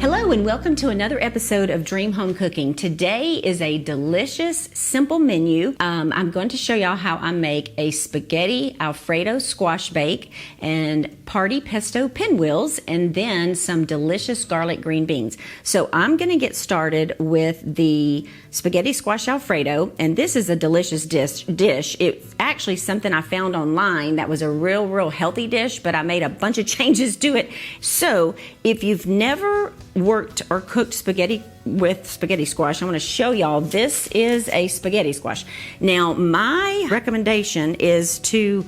Hello and welcome to another episode of Dream Home Cooking. Today is a delicious, simple menu. I'm going to show y'all how I make a spaghetti Alfredo squash bake and party pesto pinwheels, and then some delicious garlic green beans. So I'm going to get started with the spaghetti squash Alfredo, and this is a delicious dish. It's actually something I found online that was a real healthy dish, but I made a bunch of changes to it. So if you've never worked or cooked spaghetti with spaghetti squash, I'm going to show y'all. This is a spaghetti squash. Now, my recommendation is to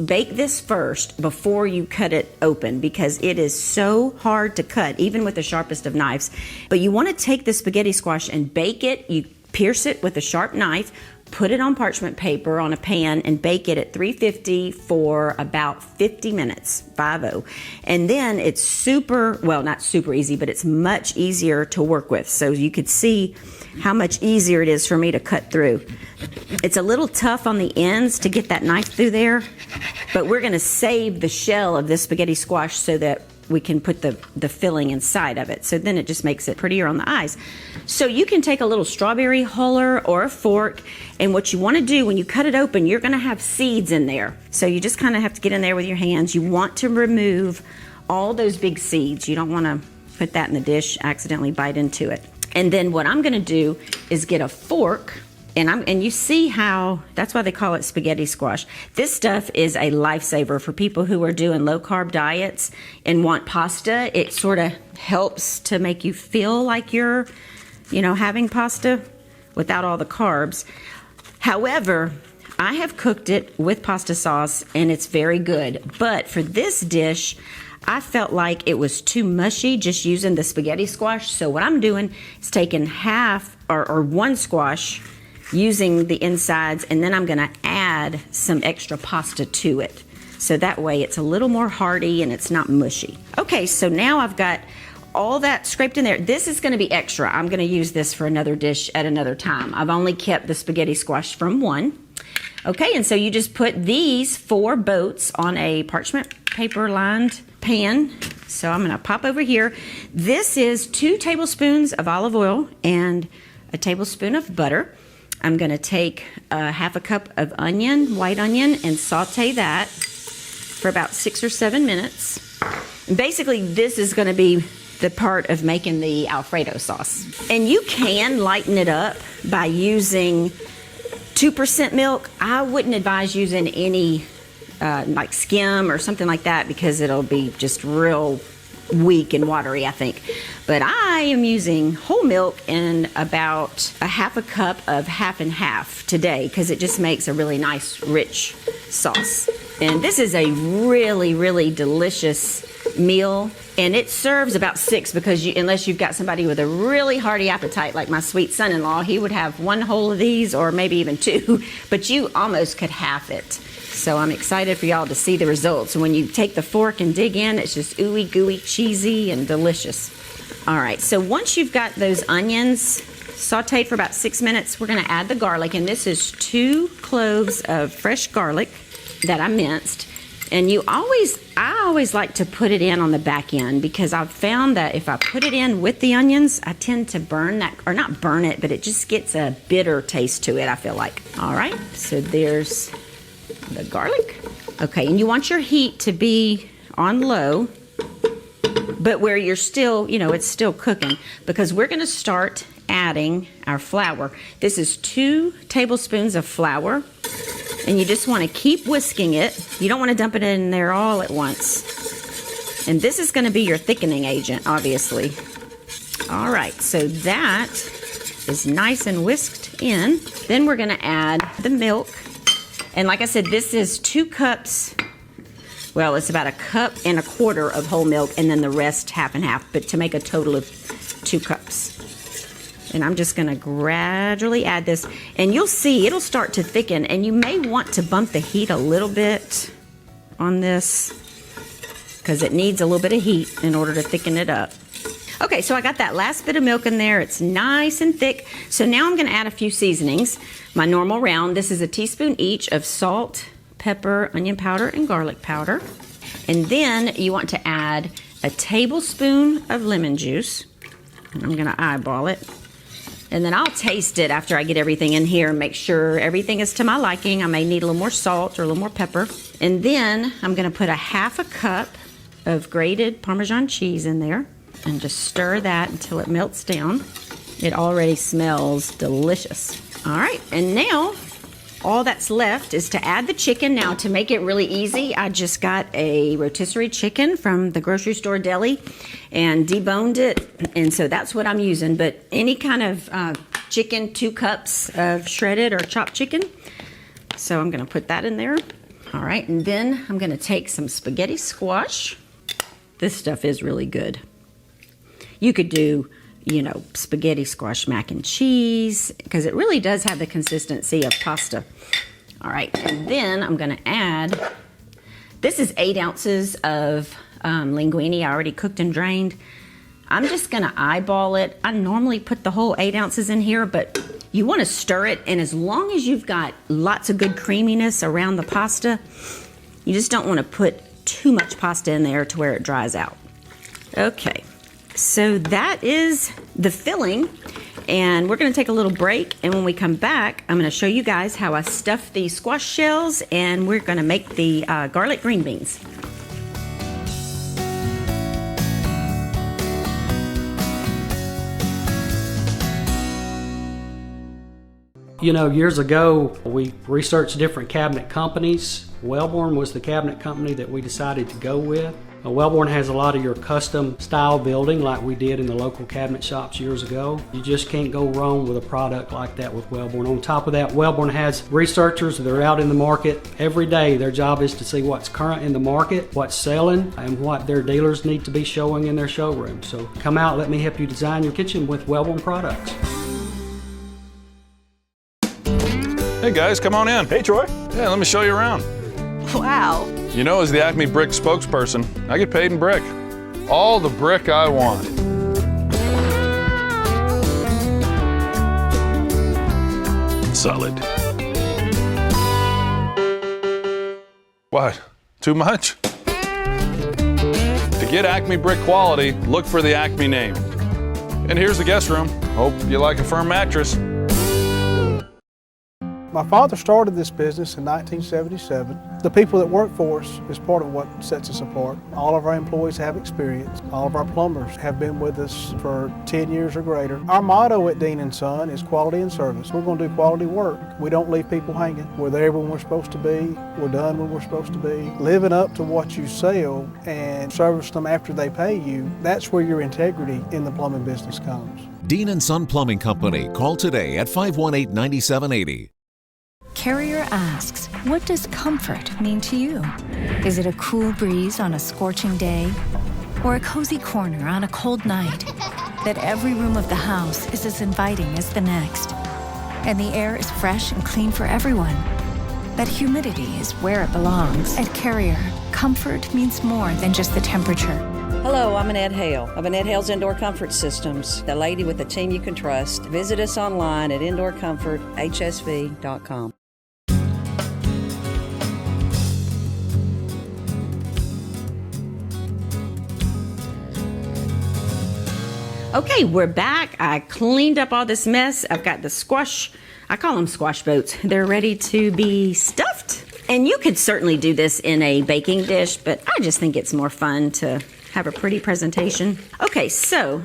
bake this first before you cut it open, because it is so hard to cut, even with the sharpest of knives. But you want to take the spaghetti squash and bake it. You pierce it with a sharp knife, put it on parchment paper on a pan, and bake it at 350 for about 50 minutes, 50. And then it's super, well, not super easy, but it's much easier to work with. So you could see how much easier it is for me to cut through. It's a little tough on the ends to get that knife through there, but we're gonna save the shell of this spaghetti squash so that we can put the filling inside of it. So then it just makes it prettier on the eyes. So you can take a little strawberry huller or a fork, and what you want to do when you cut it open, you're going to have seeds in there. So you just kind of have to get in there with your hands. You want to remove all those big seeds. You don't want to put that in the dish, accidentally bite into it. And then what I'm going to do is get a fork, and you see how, that's why they call it spaghetti squash. This stuff is a lifesaver for people who are doing low carb diets and want pasta. It sort of helps to make you feel like you're, having pasta without all the carbs. However, I have cooked it with pasta sauce and it's very good. But for this dish, I felt like it was too mushy just using the spaghetti squash. So what I'm doing is taking half or one squash, using the insides, and then I'm going to add some extra pasta to it. So that way it's a little more hearty and it's not mushy. Okay, so now I've got all that scraped in there. This is going to be extra. I'm going to use this for another dish at another time. I've only kept the spaghetti squash from one. Okay, and so you just put these 4 boats on a parchment paper lined pan. So I'm going to pop over here. This is 2 tablespoons of olive oil and a tablespoon of butter. I'm going to take half a cup of white onion, and saute that for about 6 or 7 minutes. And basically, this is going to be the part of making the Alfredo sauce. And you can lighten it up by using 2% milk. I wouldn't advise using any like skim or something like that, because it'll be just real weak and watery, I think. But I am using whole milk and about a half a cup of half and half today, because it just makes a really nice rich sauce. And this is a really delicious meal, and it serves about 6, because unless you've got somebody with a really hearty appetite like my sweet son-in-law, he would have 1 whole of these or maybe even 2, but you almost could half it. So I'm excited for y'all to see the results. When you take the fork and dig in, it's just ooey gooey, cheesy, and delicious. All right, so once you've got those onions sauteed for about 6 minutes, we're gonna add the garlic, and this is 2 cloves of fresh garlic that I minced. And I always like to put it in on the back end, because I've found that if I put it in with the onions, I tend to burn that, or not burn it, but it just gets a bitter taste to it, I feel like. All right, so there's the garlic. Okay, and you want your heat to be on low, but where you're still, it's still cooking, because we're going to start adding our flour. This is 2 tablespoons of flour, and you just want to keep whisking it. You don't want to dump it in there all at once. And this is going to be your thickening agent, obviously. All right, so that is nice and whisked in. Then we're going to add the milk. And like I said, this is 2 cups. Well, it's about 1.25 cups of whole milk, and then the rest half and half, but to make a total of 2 cups. And I'm just going to gradually add this, and you'll see it'll start to thicken, and you may want to bump the heat a little bit on this, because it needs a little bit of heat in order to thicken it up. Okay, so I got that last bit of milk in there. It's nice and thick. So now I'm going to add a few seasonings. My normal round, this is a teaspoon each of salt, pepper, onion powder, and garlic powder. And then you want to add a tablespoon of lemon juice. I'm gonna eyeball it. And then I'll taste it after I get everything in here and make sure everything is to my liking. I may need a little more salt or a little more pepper. And then I'm gonna put a half a cup of grated Parmesan cheese in there and just stir that until it melts down. It already smells delicious. All right, and now all that's left is to add the chicken. Now, to make it really easy, I just got a rotisserie chicken from the grocery store deli and deboned it, and so that's what I'm using. But any kind of chicken, 2 cups of shredded or chopped chicken. So I'm gonna put that in there. All right, and then I'm gonna take some spaghetti squash. This stuff is really good. You could do, you know, spaghetti squash mac and cheese, because it really does have the consistency of pasta. All right, and then I'm gonna add, this is 8 ounces of linguine I already cooked and drained. I'm just gonna eyeball it. I normally put the whole 8 ounces in here, but you wanna stir it, and as long as you've got lots of good creaminess around the pasta, you just don't wanna put too much pasta in there to where it dries out. Okay, so that is the filling, and we're gonna take a little break, and when we come back, I'm gonna show you guys how I stuff the squash shells, and we're gonna make the garlic green beans. You know, years ago, we researched different cabinet companies. Wellborn was the cabinet company that we decided to go with. Wellborn has a lot of your custom style building like we did in the local cabinet shops years ago. You just can't go wrong with a product like that with Wellborn. On top of that, Wellborn has researchers that are out in the market every day. Their job is to see what's current in the market, what's selling, and what their dealers need to be showing in their showroom. So come out, let me help you design your kitchen with Wellborn products. Hey guys, come on in. Hey Troy. Yeah, let me show you around. Wow. You know, as the Acme Brick spokesperson, I get paid in brick. All the brick I want. Solid. What? Too much? To get Acme Brick quality, look for the Acme name. And here's the guest room. Hope you like a firm mattress. My father started this business in 1977. The people that work for us is part of what sets us apart. All of our employees have experience. All of our plumbers have been with us for 10 years or greater. Our motto at Dean & Son is quality and service. We're going to do quality work. We don't leave people hanging. We're there when we're supposed to be. We're done when we're supposed to be. Living up to what you sell and service them after they pay you, that's where your integrity in the plumbing business comes. Dean & Son Plumbing Company. Call today at 518-9780. Carrier asks, what does comfort mean to you? Is it a cool breeze on a scorching day? Or a cozy corner on a cold night? That every room of the house is as inviting as the next. And the air is fresh and clean for everyone. That humidity is where it belongs. At Carrier, comfort means more than just the temperature. Hello, I'm Annette Hale of Annette Hale's Indoor Comfort Systems, the lady with a team you can trust. Visit us online at indoorcomforthsv.com. Okay, we're back. I cleaned up all this mess. I've got the squash, I call them squash boats. They're ready to be stuffed. And you could certainly do this in a baking dish, but I just think it's more fun to have a pretty presentation. Okay, so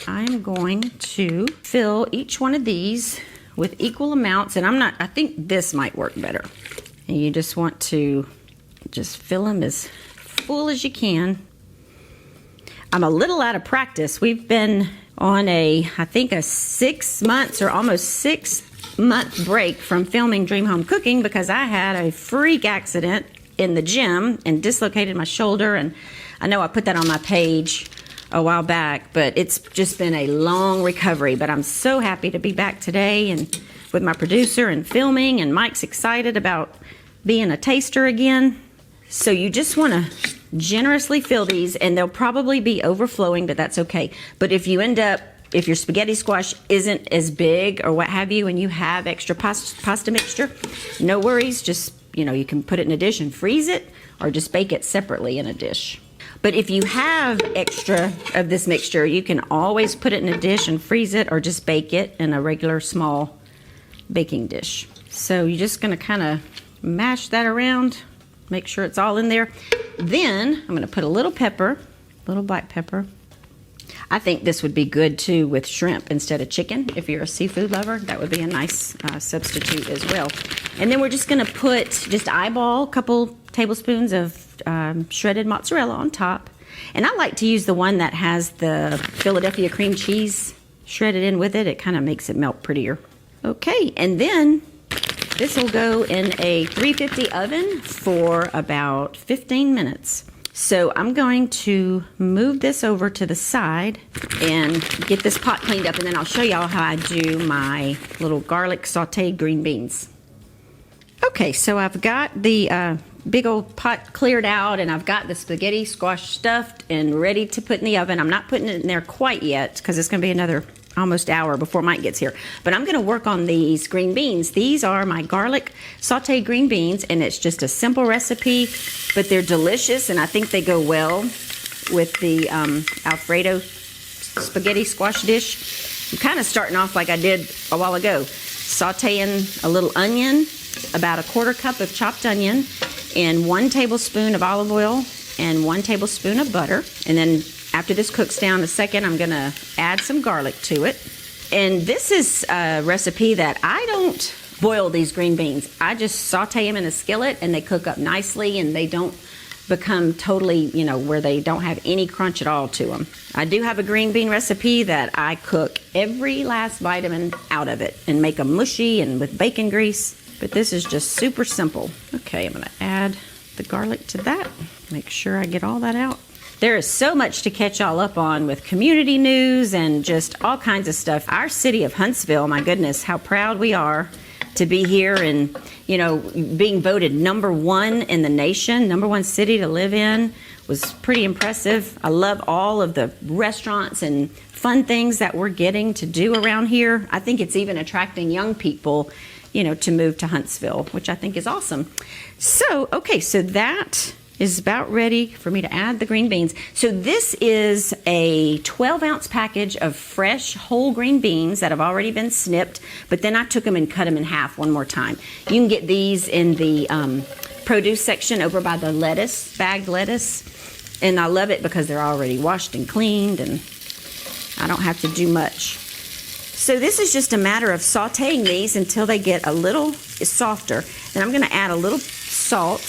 I'm going to fill each one of these with equal amounts, and I think this might work better. And you just want to just fill them as full as you can. I'm a little out of practice. We've been on I think a 6 months or almost 6 month break from filming Dream Home Cooking because I had a freak accident in the gym and dislocated my shoulder. And I know I put that on my page a while back, but it's just been a long recovery. But I'm so happy to be back today and with my producer and filming, and Mike's excited about being a taster again. So you just want to generously fill these, and they'll probably be overflowing, but that's okay. But if you end up, if your spaghetti squash isn't as big or what have you, and you have extra pasta mixture, no worries. Just, you can put it in a dish and freeze it, or just bake it separately in a dish. But if you have extra of this mixture, you can always put it in a dish and freeze it, or just bake it in a regular small baking dish. So you're just gonna kind of mash that around, make sure it's all in there. Then I'm gonna put a little pepper, little black pepper. I think this would be good too with shrimp instead of chicken. If you're a seafood lover, that would be a nice substitute as well. And then we're just gonna just eyeball a couple tablespoons of shredded mozzarella on top. And I like to use the one that has the Philadelphia cream cheese shredded in with it. It kind of makes it melt prettier. Okay, and then this will go in a 350 oven for about 15 minutes. So I'm going to move this over to the side and get this pot cleaned up, and then I'll show y'all how I do my little garlic sauteed green beans. Okay, so I've got the big old pot cleared out, and I've got the spaghetti squash stuffed and ready to put in the oven. I'm not putting it in there quite yet because it's going to be another almost hour before Mike gets here. But I'm going to work on these green beans. These are my garlic sauteed green beans, and it's just a simple recipe, but they're delicious, and I think they go well with the Alfredo spaghetti squash dish. I'm kind of starting off like I did a while ago, sauteing a little onion, about a 1/4 cup of chopped onion, and 1 tablespoon of olive oil and 1 tablespoon of butter. And then after this cooks down a second, I'm gonna add some garlic to it. And this is a recipe that I don't boil these green beans. I just saute them in a skillet, and they cook up nicely, and they don't become totally, where they don't have any crunch at all to them. I do have a green bean recipe that I cook every last vitamin out of it and make them mushy and with bacon grease, but this is just super simple. Okay, I'm gonna add the garlic to that. Make sure I get all that out. There is so much to catch y'all up on with community news and just all kinds of stuff. Our city of Huntsville, my goodness, how proud we are to be here, and being voted #1 in the nation, #1 city to live in, was pretty impressive. I love all of the restaurants and fun things that we're getting to do around here. I think it's even attracting young people, to move to Huntsville, which I think is awesome. So, okay, so that is about ready for me to add the green beans. So this is a 12-ounce package of fresh whole green beans that have already been snipped, but then I took them and cut them in half one more time. You can get these in the produce section over by the bagged lettuce, and I love it because they're already washed and cleaned, and I don't have to do much. So this is just a matter of sauteing these until they get a little softer. Then I'm gonna add a little salt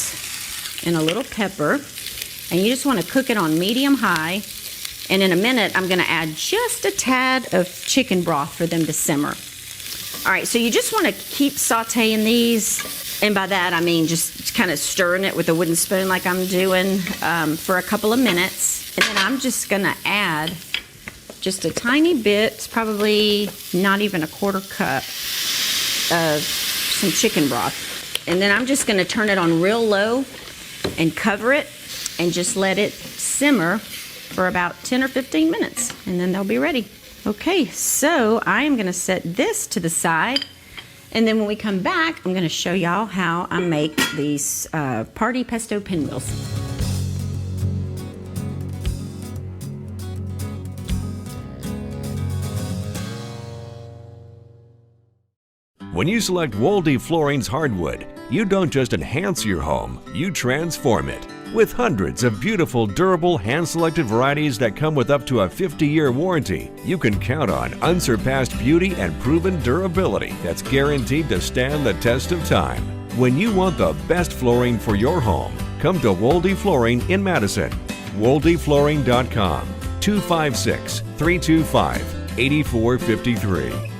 and a little pepper, and you just want to cook it on medium-high, and in a minute I'm going to add just a tad of chicken broth for them to simmer. All right, so you just want to keep sauteing these, and by that I mean just kind of stirring it with a wooden spoon like I'm doing for a couple of minutes, and then I'm just going to add just a tiny bit, probably not even a 1/4 cup of some chicken broth, and then I'm just going to turn it on real low and cover it and just let it simmer for about 10 or 15 minutes, and then they'll be ready. Okay, so I am going to set this to the side, and then when we come back, I'm going to show y'all how I make these party pesto pinwheels. When you select Wolde Flooring's hardwood, you don't just enhance your home, you transform it. With hundreds of beautiful, durable, hand-selected varieties that come with up to a 50-year warranty, you can count on unsurpassed beauty and proven durability that's guaranteed to stand the test of time. When you want the best flooring for your home, come to Wolde Flooring in Madison. WoldeFlooring.com, 256-325-8453.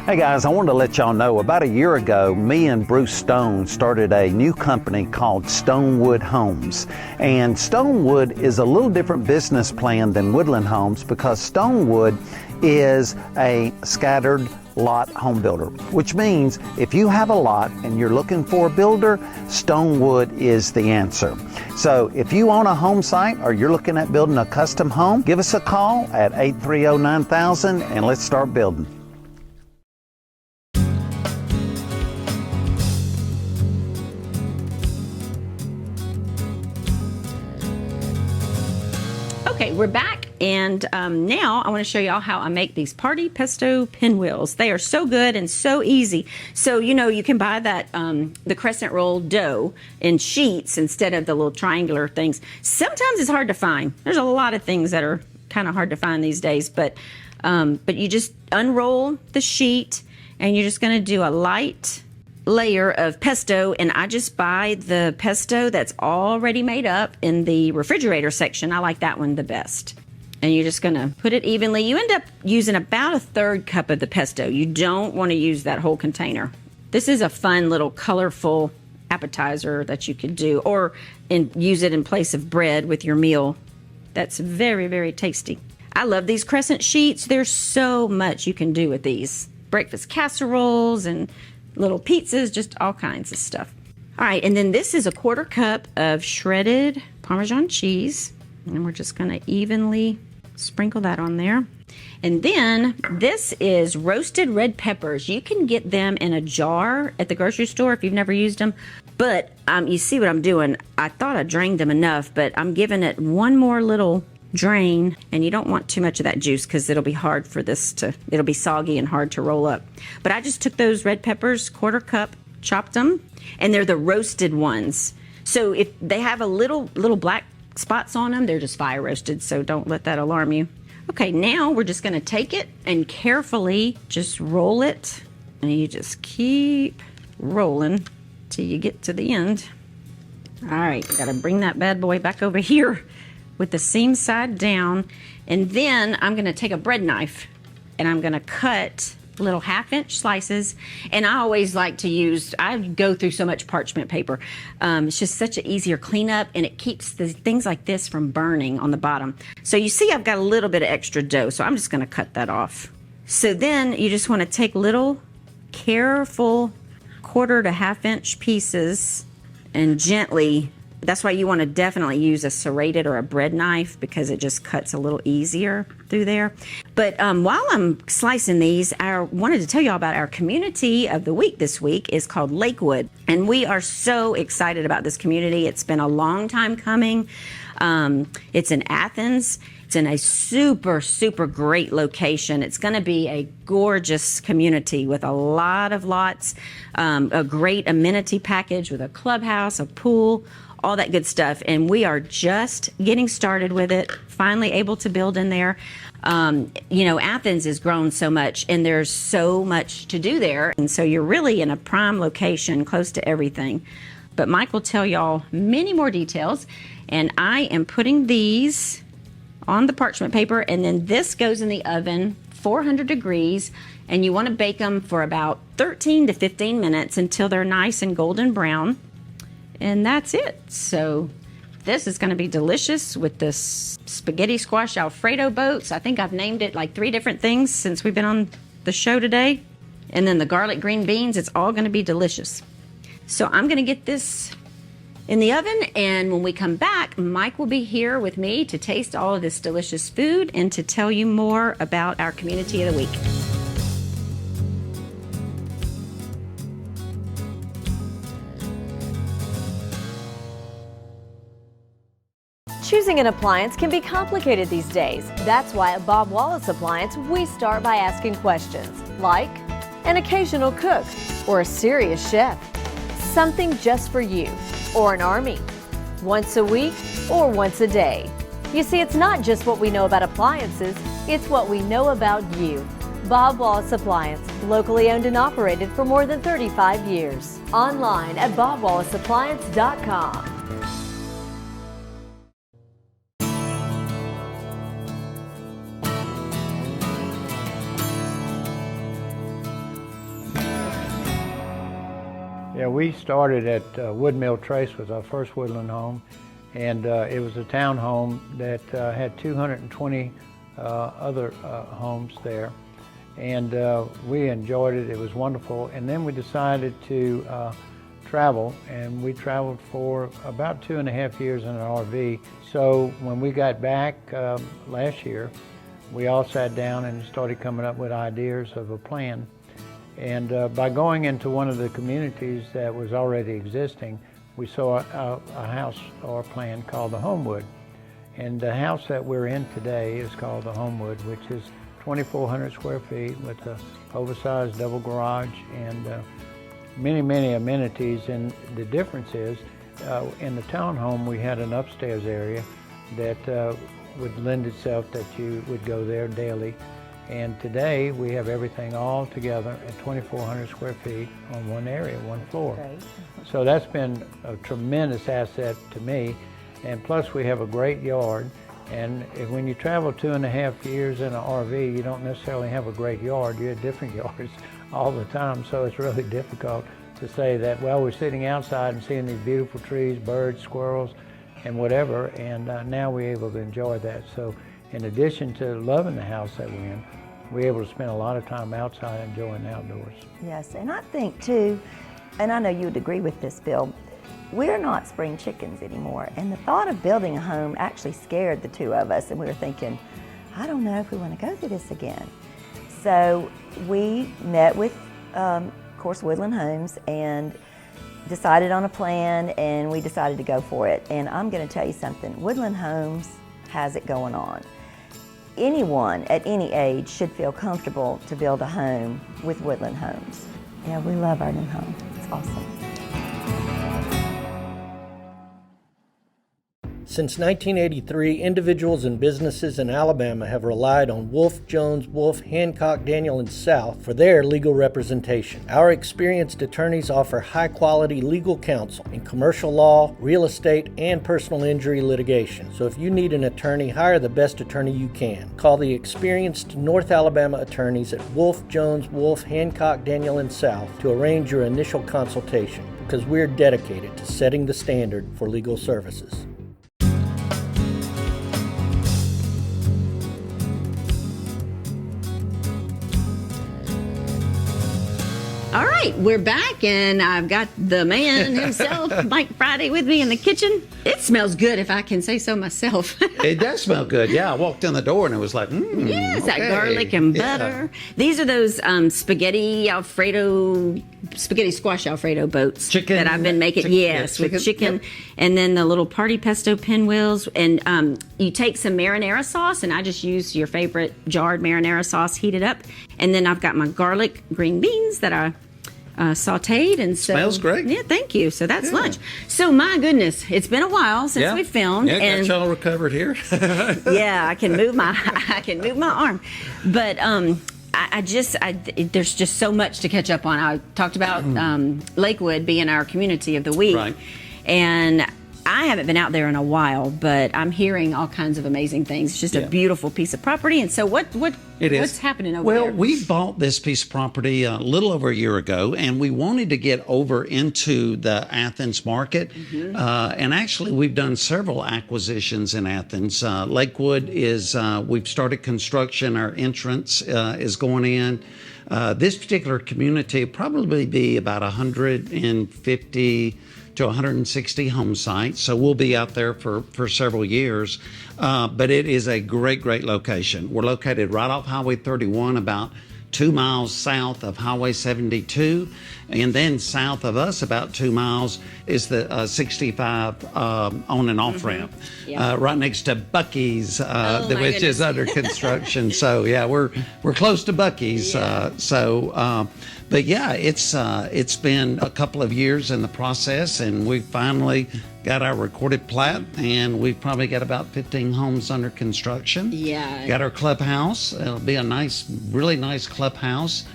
Hey guys, I wanted to let y'all know about a year ago, me and Bruce Stone started a new company called Stonewood Homes. And Stonewood is a little different business plan than Woodland Homes because Stonewood is a scattered lot home builder, which means if you have a lot and you're looking for a builder, Stonewood is the answer. So if you own a home site or you're looking at building a custom home, give us a call at 830-9000 and let's start building. Okay, we're back, and now I want to show y'all how I make these party pesto pinwheels. They are so good and so easy. So, you know, you can buy that, the crescent roll dough in sheets instead of the little triangular things. Sometimes it's hard to find. There's a lot of things that are kind of hard to find these days, but you just unroll the sheet, and you're just going to do a light layer of pesto, and I just buy the pesto that's already made up in the refrigerator section. I like that one the best. And you're just gonna put it evenly. You end up using about a third cup of the pesto. You don't want to use that whole container. This is a fun little colorful appetizer that you could do, or use it in place of bread with your meal. That's very, very tasty. I love these crescent sheets. There's so much you can do with these. Breakfast casseroles and little pizzas, just all kinds of stuff. All right, and then this is a 1/4 cup of shredded Parmesan cheese, and we're just gonna evenly sprinkle that on there. And then this is roasted red peppers. You can get them in a jar at the grocery store if you've never used them, but you see what I'm doing. I thought I drained them enough, but I'm giving it one more little drain, and you don't want too much of that juice because it'll be hard for this it'll be soggy and hard to roll up. But I just took those red peppers, 1/4 cup, chopped them, and they're the roasted ones. So if they have a little black spots on them, they're just fire roasted, so don't let that alarm you. Okay, now we're just gonna take it and carefully just roll it, and you just keep rolling till you get to the end. All right, gotta bring that bad boy back over here with the seam side down, and then I'm gonna take a bread knife and I'm gonna cut little 1/2-inch slices. And I always like to I go through so much parchment paper. It's just such an easier cleanup, and it keeps the things like this from burning on the bottom. So you see I've got a little bit of extra dough, so I'm just gonna cut that off. So then you just wanna take little careful 1/4 to 1/2-inch pieces and gently. That's why you want to definitely use a serrated or a bread knife, because it just cuts a little easier through there. But while I'm slicing these, I wanted to tell you all about our community of the week this week is called Lakewood. And we are so excited about this community. It's been a long time coming. It's in Athens. It's in a super, super great location. It's going to be a gorgeous community with a lot of lots, a great amenity package with a clubhouse, a pool, all that good stuff. And we are just getting started with it, finally able to build in there. You know, Athens has grown so much, and there's so much to do there. And so you're really in a prime location, close to everything. But Mike will tell y'all many more details. And I am putting these on the parchment paper, and then this goes in the oven, 400 degrees, and you want to bake them for about 13 to 15 minutes until they're nice and golden brown. And that's it. So this is going to be delicious with this spaghetti squash Alfredo boats. I think I've named it like 3 different things since we've been on the show today. And then the garlic green beans, it's all going to be delicious. So I'm going to get this in the oven, and when we come back, Mike will be here with me to taste all of this delicious food and to tell you more about our community of the week. Choosing an appliance can be complicated these days. That's why at Bob Wallace Appliance, we start by asking questions like an occasional cook or a serious chef, something just for you, or an army, once a week or once a day. You see, it's not just what we know about appliances, it's what we know about you. Bob Wallace Appliance, locally owned and operated for more than 35 years. Online at bobwallaceappliance.com. Yeah, we started at Wood Mill Trace was our first woodland home, and it was a townhome that had 220 other homes there, and we enjoyed it. It was wonderful, and then we decided to travel, and we traveled for about 2.5 years in an RV. So when we got back last year, we all sat down and started coming up with ideas of a plan. And by going into one of the communities that was already existing, we saw a house or a plan called the Homewood. And the house that we're in today is called the Homewood, which is 2,400 square feet with an oversized double garage and many, many amenities. And the difference is, in the townhome, we had an upstairs area that would lend itself that you would go there daily. And today we have everything all together at 2,400 square feet on one area, one floor. Great. So that's been a tremendous asset to me. And plus we have a great yard. And when you travel 2.5 years in an RV, you don't necessarily have a great yard. You have different yards all the time. So it's really difficult to say that, well, we're sitting outside and seeing these beautiful trees, birds, squirrels, and whatever. And now we're able to enjoy that. So in addition to loving the house that we're in, we're able to spend a lot of time outside enjoying the outdoors. Yes, and I think too, and I know you would agree with this, Bill, we're not spring chickens anymore. And the thought of building a home actually scared the two of us, and we were thinking, I don't know if we want to go through this again. So we met with, of course, Woodland Homes and decided on a plan, and we decided to go for it. And I'm going to tell you something, Woodland Homes has it going on. Anyone at any age should feel comfortable to build a home with Woodland Homes. Yeah, we love our new home. It's awesome. Since 1983, individuals and businesses in Alabama have relied on Wolf, Jones, Wolf, Hancock, Daniel, and South for their legal representation. Our experienced attorneys offer high-quality legal counsel in commercial law, real estate, and personal injury litigation. So if you need an attorney, hire the best attorney you can. Call the experienced North Alabama attorneys at Wolf, Jones, Wolf, Hancock, Daniel, and South to arrange your initial consultation, because we're dedicated to setting the standard for legal services. All right, we're back, and I've got the man himself, Mike Friday, with me in the kitchen. It smells good, if I can say so myself. It does smell good, yeah. I walked in the door, and it was like, yes, okay. that garlic and butter. Yeah. These are those spaghetti squash Alfredo boats chicken, that I've been making. Yes, with chicken, yep. And then the little party pesto pinwheels. And you take some marinara sauce, and I just use your favorite jarred marinara sauce, heat it up. And then I've got my garlic green beans that I sauteed, and so smells great. Yeah, thank you. So that's lunch. So my goodness, it's been a while since we filmed. Yeah, and got y'all recovered here. Yeah, I can move my arm, but there's just so much to catch up on. I talked about Lakewood being our community of the week, right. And I haven't been out there in a while, but I'm hearing all kinds of amazing things. It's just a beautiful piece of property. And so what's happening over there? Well, we bought this piece of property a little over a year ago, and we wanted to get over into the Athens market. Mm-hmm. And actually, we've done several acquisitions in Athens. Lakewood is, we've started construction. Our entrance is going in. This particular community will probably be about 150 to 160 home sites. So we'll be out there for several years. But it is a great location. We're located right off Highway 31, about 2 miles south of Highway 72. And then south of us, about 2 miles, is the 65 on and off ramp, right next to Buc-ee's, which is under construction. So yeah, we're close to Buc-ee's. But yeah, it's been a couple of years in the process, and we finally got our recorded plat, and we've probably got about 15 homes under construction. Yeah. Got our clubhouse. It'll be a really nice clubhouse.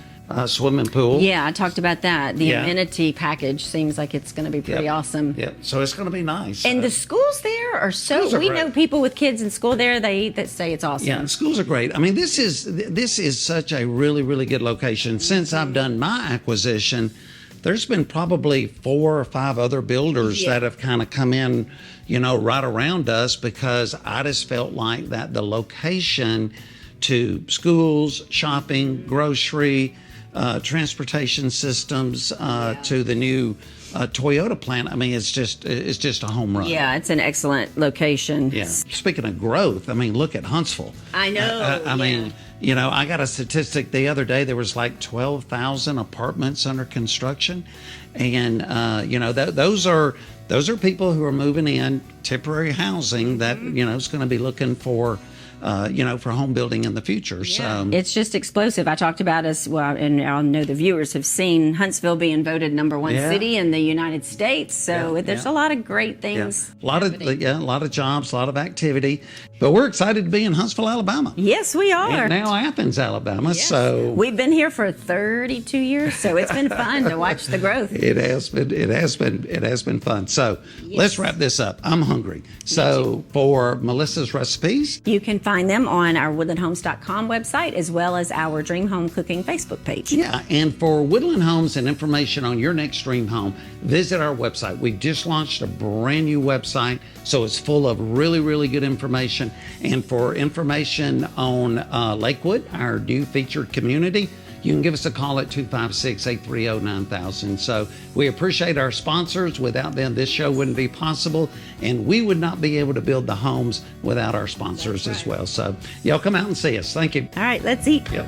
Swimming pool. Yeah, I talked about that. The amenity package seems like it's going to be pretty awesome. Yeah, so it's going to be nice. And the schools there are we know people with kids in school there that say it's awesome. Yeah, schools are great. I mean, this is such a really good location. Since I've done my acquisition, there's been probably 4 or 5 other builders that have kind of come in, right around us, because I just felt like that the location to schools, shopping, grocery, transportation systems, to the new Toyota plant. I mean, it's just a home run. Yeah, it's an excellent location. Yeah. Speaking of growth, I mean, look at Huntsville. I know. I mean, I got a statistic the other day. There was like 12,000 apartments under construction, and those are people who are moving in temporary housing that is going to be looking for. For home building in the future. So it's just explosive. I talked about and I know the viewers have seen Huntsville being voted #1 city in the United States. So there's a lot of great things. A lot of jobs, a lot of activity. But we're excited to be in Huntsville, Alabama. Yes, we are. And now Athens, Alabama. Yes. So we've been here for 32 years. So it's been fun to watch the growth. It has been fun. So let's wrap this up. I'm hungry. So for Melissa's recipes, you can find them on our woodlandhomes.com website, as well as our Dream Home Cooking Facebook page. Yeah, and for Woodland Homes and information on your next dream home, visit our website. We just launched a brand new website, so it's full of really, really good information. And for information on Lakewood, our new featured community, you can give us a call at 256-830-9000. So we appreciate our sponsors. Without them, this show wouldn't be possible, and we would not be able to build the homes without our sponsors as well. So y'all come out and see us. Thank you. All right, let's eat. Yep.